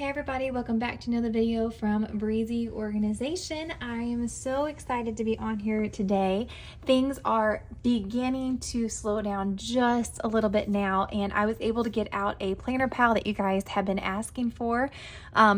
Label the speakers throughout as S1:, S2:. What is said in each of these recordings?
S1: Hey everybody, welcome back to another video from Breezy Organization. I am so excited to be on here today. Things are beginning to slow down just a little bit now, and I was able to get out a planner pal that you guys have been asking for.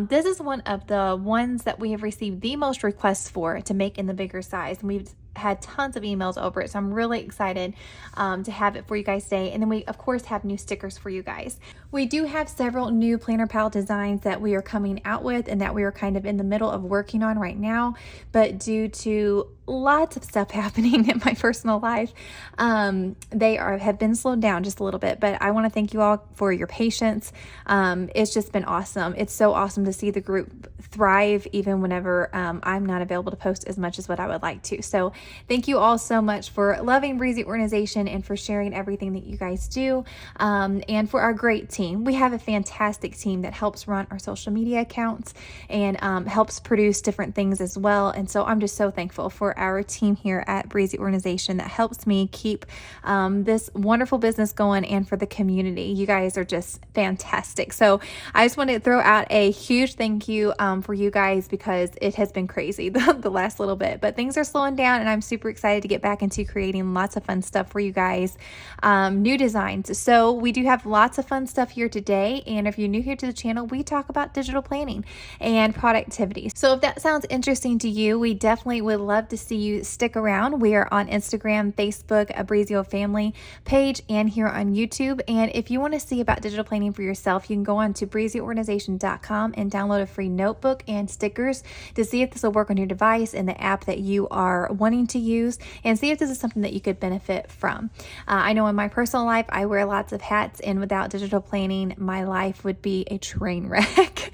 S1: This is one of the ones that we have received the most requests for to make in the bigger size. And we've had tons of emails over it, so I'm really excited to have it for you guys today. And then we of course have new stickers for you guys. We do have several new planner pal designs that we are coming out with and that we are kind of in the middle of working on right now, but due to lots of stuff happening in my personal life, they have been slowed down just a little bit. But I want to thank you all for your patience. It's just been awesome. It's so awesome to see the group thrive even whenever I'm not available to post as much as what I would like to. So thank you all so much for loving Breezy Organization and for sharing everything that you guys do, and for our great team. We have a fantastic team that helps run our social media accounts and helps produce different things as well. And so I'm just so thankful for our team here at Breezy Organization that helps me keep this wonderful business going, and for the community. You guys are just fantastic. So I just want to throw out a huge thank you for you guys, because it has been crazy the last little bit, but things are slowing down and I'm super excited to get back into creating lots of fun stuff for you guys. New designs. So we do have lots of fun stuff here today, and if you're new here to the channel, we talk about digital planning and productivity. So if that sounds interesting to you, we definitely would love to see you stick around. We are on Instagram, Facebook, a Breezy Family page, and here on YouTube. And if you want to see about digital planning for yourself, you can go on to breezyorganization.com and download a free notebook and stickers to see if this will work on your device and the app that you are wanting to use, and see if this is something that you could benefit from. I know in my personal life, I wear lots of hats, and without digital planning, my life would be a train wreck.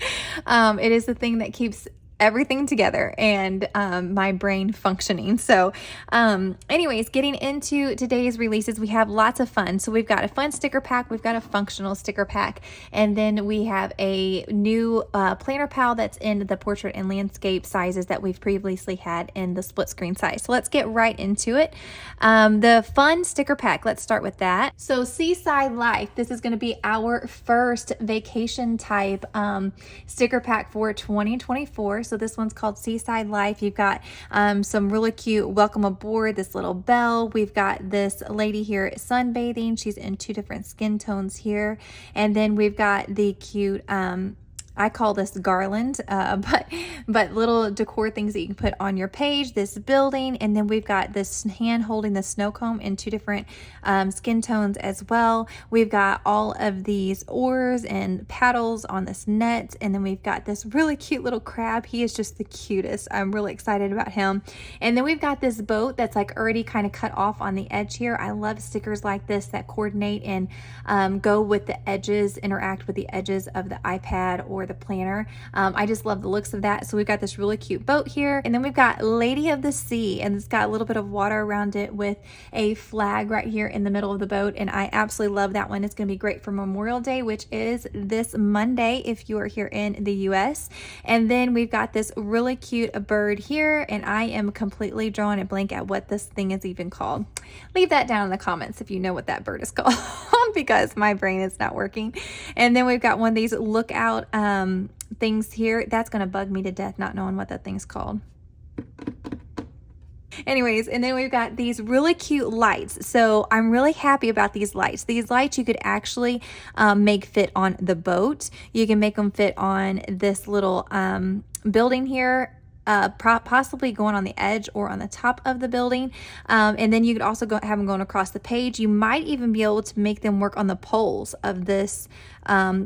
S1: It is the thing that keeps everything together and my brain functioning. So anyways, getting into today's releases, we have lots of fun. So we've got a fun sticker pack, we've got a functional sticker pack, and then we have a new planner pal that's in the portrait and landscape sizes that we've previously had in the split screen size. So let's get right into it. The fun sticker pack, let's start with that. So Seaside Life, this is going to be our first vacation type sticker pack for 2024. So this one's called Seaside Life. You've got some really cute welcome aboard, this little bell. We've got this lady here sunbathing. She's in two different skin tones here. And then we've got the cute I call this garland, but little decor things that you can put on your page, this building, and then we've got this hand holding the snow cone in two different skin tones as well. We've got all of these oars and paddles on this net, and then we've got this really cute little crab. He is just the cutest. I'm really excited about him. And then we've got this boat that's like already kind of cut off on the edge here. I love stickers like this that coordinate and go with the edges, interact with the edges of the iPad or the planner. I just love the looks of that. So we've got this really cute boat here, and then we've got Lady of the Sea, and it's got a little bit of water around it with a flag right here in the middle of the boat, and I absolutely love that one. It's going to be great for Memorial Day, which is this Monday if you are here in the US. And then we've got this really cute bird here, and I am completely drawing a blank at what this thing is even called. Leave that down in the comments if you know what that bird is called because my brain is not working. And then we've got one of these lookout things here. That's going to bug me to death not knowing what that thing's called. Anyways, and then we've got these really cute lights. So I'm really happy about these lights. These lights you could actually make fit on the boat. You can make them fit on this little building here, possibly going on the edge or on the top of the building. And then you could also have them going across the page. You might even be able to make them work on the poles of this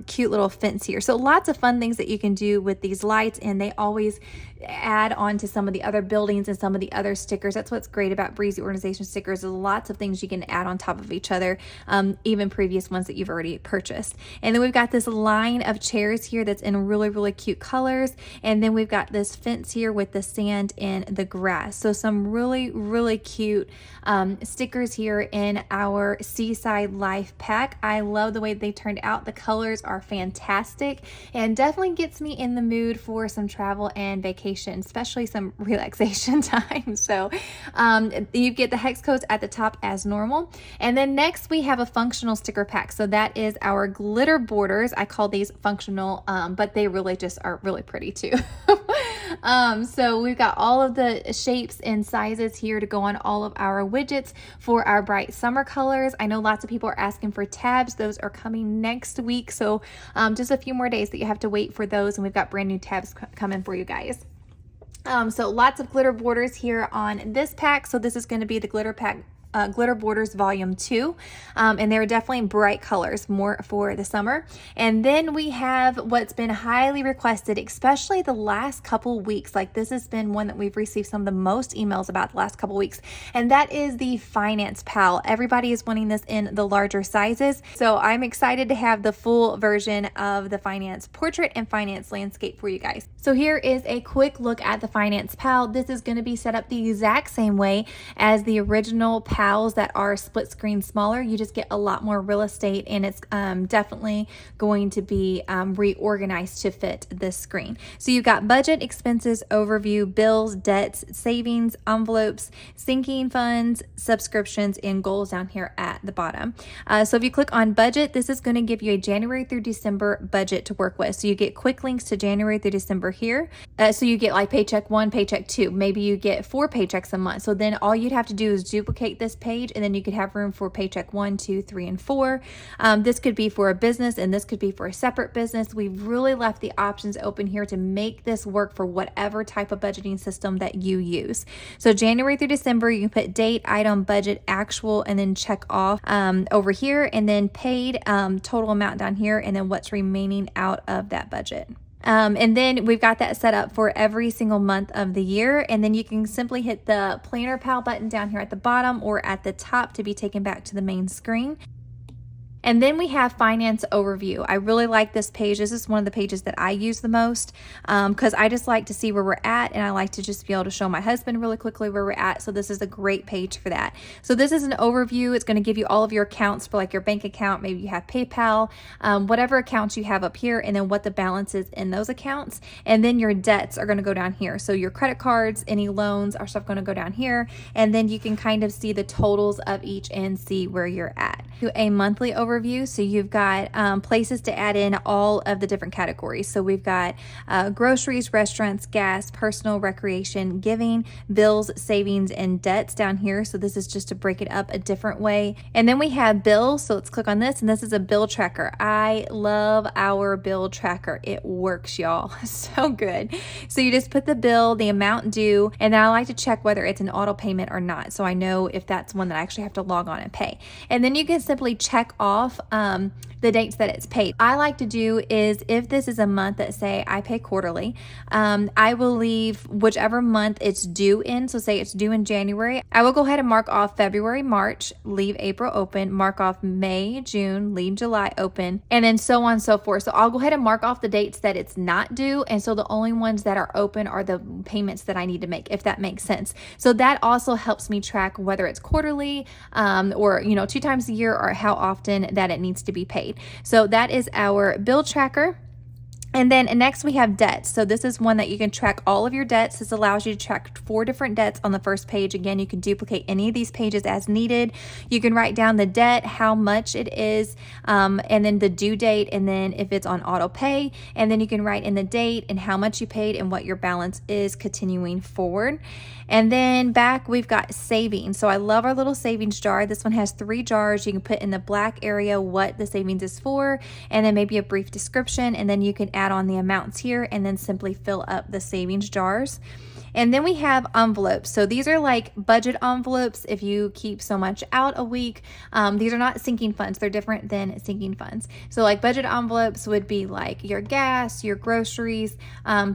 S1: cute little fence here. So lots of fun things that you can do with these lights, and they always add on to some of the other buildings and some of the other stickers. That's what's great about Breezy Organization stickers. There's lots of things you can add on top of each other, even previous ones that you've already purchased. And then we've got this line of chairs here that's in really, really cute colors. And then we've got this fence here with the sand and the grass. So some really, really cute stickers here in our Seaside Life pack. I love the way they turned out. The color colors are fantastic and definitely gets me in the mood for some travel and vacation, especially some relaxation time. So you get the hex codes at the top as normal. And then next we have a functional sticker pack. So that is our glitter borders. I call these functional, but they really just are really pretty too. So we've got all of the shapes and sizes here to go on all of our widgets for our bright summer colors. I know lots of people are asking for tabs. Those are coming next week. So just a few more days that you have to wait for those. And we've got brand new tabs coming for you guys. So lots of glitter borders here on this pack. So this is going to be the glitter pack. Glitter Borders Volume 2, and they're definitely bright colors, more for the summer. And then we have what's been highly requested, especially the last couple weeks. Like this has been one that we've received some of the most emails about the last couple weeks, and that is the Finance Pal. Everybody is wanting this in the larger sizes, so I'm excited to have the full version of the Finance Portrait and Finance Landscape for you guys. So here is a quick look at the Finance Pal. This is going to be set up the exact same way as the original Pal that are split screen smaller. You just get a lot more real estate, and it's definitely going to be reorganized to fit this screen. So you've got budget, expenses, overview, bills, debts, savings, envelopes, sinking funds, subscriptions, and goals down here at the bottom. So if you click on budget, this is going to give you a January through December budget to work with. So you get quick links to January through December here. So you get like paycheck 1, paycheck 2. Maybe you get 4 paychecks a month. So then all you'd have to do is duplicate this page, and then you could have room for paycheck 1, 2, 3, and 4. This could be for a business, and this could be for a separate business. We've really left the options open here to make this work for whatever type of budgeting system that you use. So January through December, you can put date, item, budget, actual, and then check off over here, and then paid, total amount down here, and then what's remaining out of that budget. And then we've got that set up for every single month of the year. And then you can simply hit the Planner Pal button down here at the bottom or at the top to be taken back to the main screen. And then we have Finance Overview. I really like this page. This is one of the pages that I use the most because I just like to see where we're at, and I like to just be able to show my husband really quickly where we're at. So this is a great page for that. So this is an overview. It's going to give you all of your accounts for like your bank account. Maybe you have PayPal, whatever accounts you have up here, and then what the balance is in those accounts. And then your debts are going to go down here. So your credit cards, any loans are stuff going to go down here. And then you can kind of see the totals of each and see where you're at. A monthly overview. So you've got places to add in all of the different categories. So we've got groceries, restaurants, gas, personal, recreation, giving, bills, savings, and debts down here. So this is just to break it up a different way. And then we have bills. So let's click on this, and this is a bill tracker. I love our bill tracker. It works, y'all. So good. So you just put the bill, the amount due, and then I like to check whether it's an auto payment or not. So I know if that's one that I actually have to log on and pay. And then you can simply check off the dates that it's paid. I like to do is if this is a month that say I pay quarterly, I will leave whichever month it's due in. So say it's due in January, I will go ahead and mark off February, March, leave April open, mark off May, June, leave July open, and then so on and so forth. So I'll go ahead and mark off the dates that it's not due. And so the only ones that are open are the payments that I need to make, if that makes sense. So that also helps me track whether it's quarterly or 2 times a year, or how often that it needs to be paid. So that is our bill tracker. And then next we have debts. So this is one that you can track all of your debts. This allows you to track 4 different debts on the first page. Again, you can duplicate any of these pages as needed. You can write down the debt, how much it is, and then the due date, and then if it's on auto pay. And then you can write in the date and how much you paid and what your balance is continuing forward. And then back we've got savings. So I love our little savings jar. This one has 3 jars. You can put in the black area what the savings is for, and then maybe a brief description, and then you can add on the amounts here and then simply fill up the savings jars. And then we have envelopes. So these are like budget envelopes if you keep so much out a week. These are not sinking funds. They're different than sinking funds. So like budget envelopes would be like your gas, your groceries,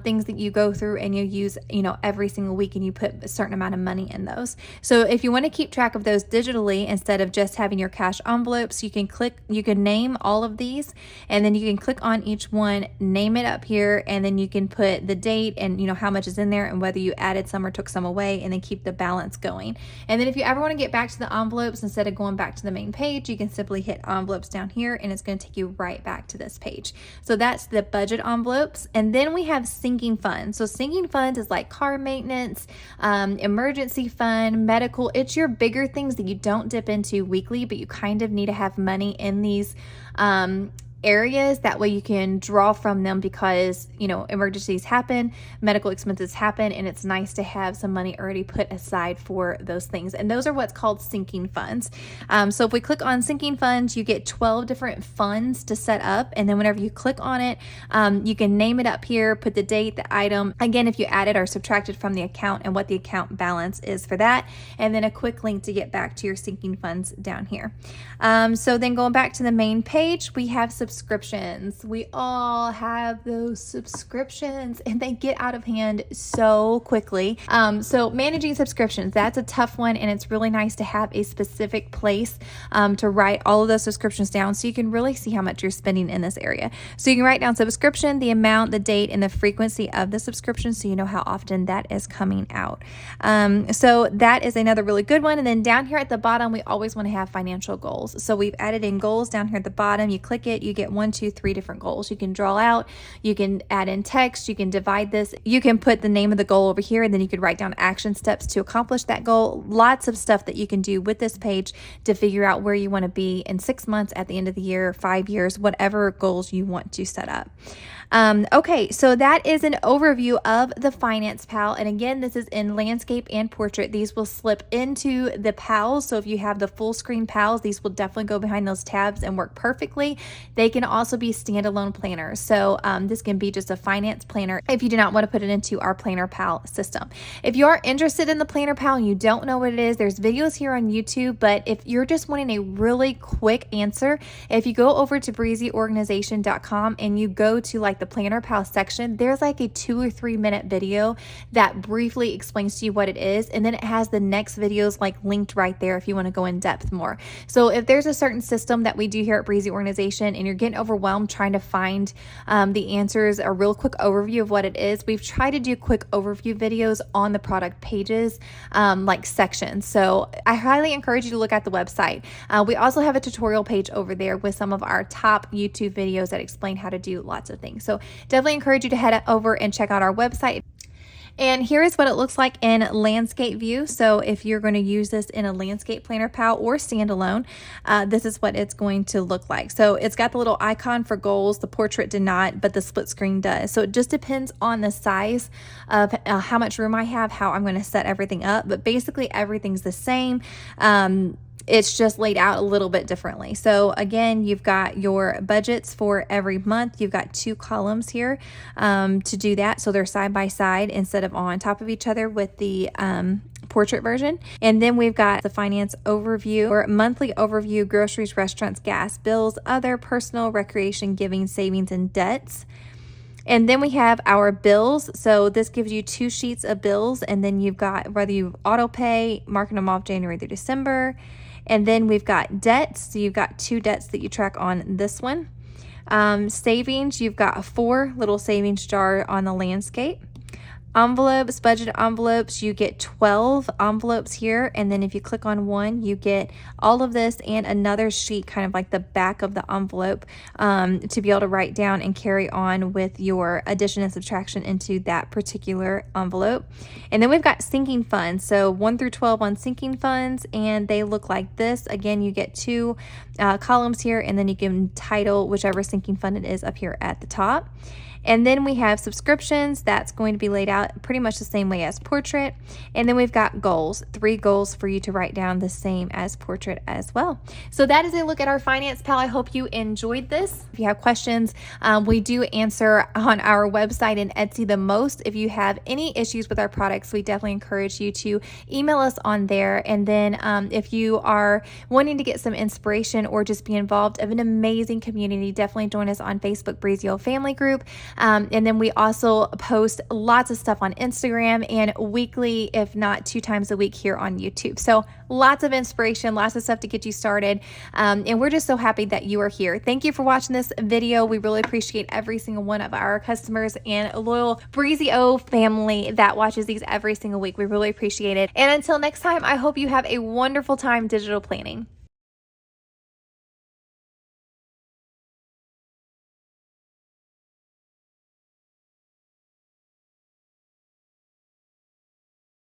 S1: things that you go through and you use, every single week, and you put a certain amount of money in those. So if you want to keep track of those digitally instead of just having your cash envelopes, you can name all of these, and then you can click on each one, name name it up here, and then you can put the date and how much is in there and whether you added some or took some away, and then keep the balance going. And then if you ever want to get back to the envelopes, instead of going back to the main page, you can simply hit envelopes down here and it's going to take you right back to this page. So that's the budget envelopes. And then we have sinking funds. So sinking funds is like car maintenance, emergency fund, medical. It's your bigger things that you don't dip into weekly, but you kind of need to have money in these areas. That way you can draw from them because emergencies happen, medical expenses happen, and it's nice to have some money already put aside for those things. And those are what's called sinking funds. So if we click on sinking funds, you get 12 different funds to set up, and then whenever you click on it, you can name it up here, put the date, the item, again if you added or subtracted from the account, and what the account balance is for that, and then a quick link to get back to your sinking funds down here. So then going back to the main page, we have subscriptions. We all have those subscriptions and they get out of hand so quickly. So managing subscriptions, that's a tough one, and it's really nice to have a specific place to write all of those subscriptions down so you can really see how much you're spending in this area. So you can write down subscription, the amount, the date, and the frequency of the subscription so you know how often that is coming out. So that is another really good one. And then down here at the bottom, we always want to have financial goals. So we've added in goals down here at the bottom. You click it, you get 1, 2, 3 different goals. You can draw out, you can add in text, you can divide this, you can put the name of the goal over here, and then you could write down action steps to accomplish that goal. Lots of stuff that you can do with this page to figure out where you want to be in 6 months, at the end of the year, 5 years, whatever goals you want to set up. Okay, so that is an overview of the Finance Pal. And again, this is in landscape and portrait. These will slip into the pals. So if you have the full screen pals, these will definitely go behind those tabs and work perfectly. They can also be standalone planners. So this can be just a finance planner if you do not want to put it into our Planner Pal system. If you are interested in the Planner Pal and you don't know what it is, there's videos here on YouTube. But if you're just wanting a really quick answer, if you go over to breezyorganization.com and you go to like the Planner Pal section, there's like a 2 or 3 minute video that briefly explains to you what it is, and then it has the next videos like linked right there if you want to go in depth more. So if there's a certain system that we do here at Breezy Organization and you're getting overwhelmed trying to find the answers, a real quick overview of what it is, we've tried to do quick overview videos on the product pages, like sections. So I highly encourage you to look at the website. We also have a tutorial page over there with some of our top YouTube videos that explain how to do lots of things. So definitely encourage you to head over and check out our website. And here is what it looks like in landscape view. So if you're going to use this in a landscape planner pal or standalone, this is what it's going to look like. So it's got the little icon for goals. The portrait did not, but the split screen does. So it just depends on the size of how much room I have, how I'm going to set everything up. But basically everything's the same. It's just laid out a little bit differently. So again, you've got your budgets for every month. You've got 2 columns here to do that. So they're side by side instead of on top of each other with the portrait version. And then we've got the finance overview or monthly overview, groceries, restaurants, gas, bills, other personal, recreation, giving, savings, and debts. And then we have our bills. So this gives you 2 sheets of bills. And then you've got whether you auto pay, marking them off January through December. And then we've got debts. So you've got 2 debts that you track on this one. Savings, you've got 4 little savings jar on the landscape. Envelopes, budget envelopes, you get 12 envelopes here. And then if you click on one, you get all of this and another sheet, kind of like the back of the envelope, to be able to write down and carry on with your addition and subtraction into that particular envelope. And then we've got sinking funds. So 1 through 12 on sinking funds, and they look like this. Again, you get 2 columns here, and then you can title whichever sinking fund it is up here at the top. And then we have subscriptions. That's going to be laid out pretty much the same way as portrait. And then we've got goals, 3 goals for you to write down, the same as portrait as well. So that is a look at our Finance Pal. I hope you enjoyed this. If you have questions, we do answer on our website and Etsy the most. If you have any issues with our products, we definitely encourage you to email us on there. And then if you are wanting to get some inspiration or just be involved of an amazing community, definitely join us on Facebook, Breezy Family Group. And then we also post lots of stuff on Instagram and weekly, if not 2 times a week here on YouTube. So lots of inspiration, lots of stuff to get you started. And we're just so happy that you are here. Thank you for watching this video. We really appreciate every single one of our customers and loyal Breezy O family that watches these every single week. We really appreciate it. And until next time, I hope you have a wonderful time digital planning.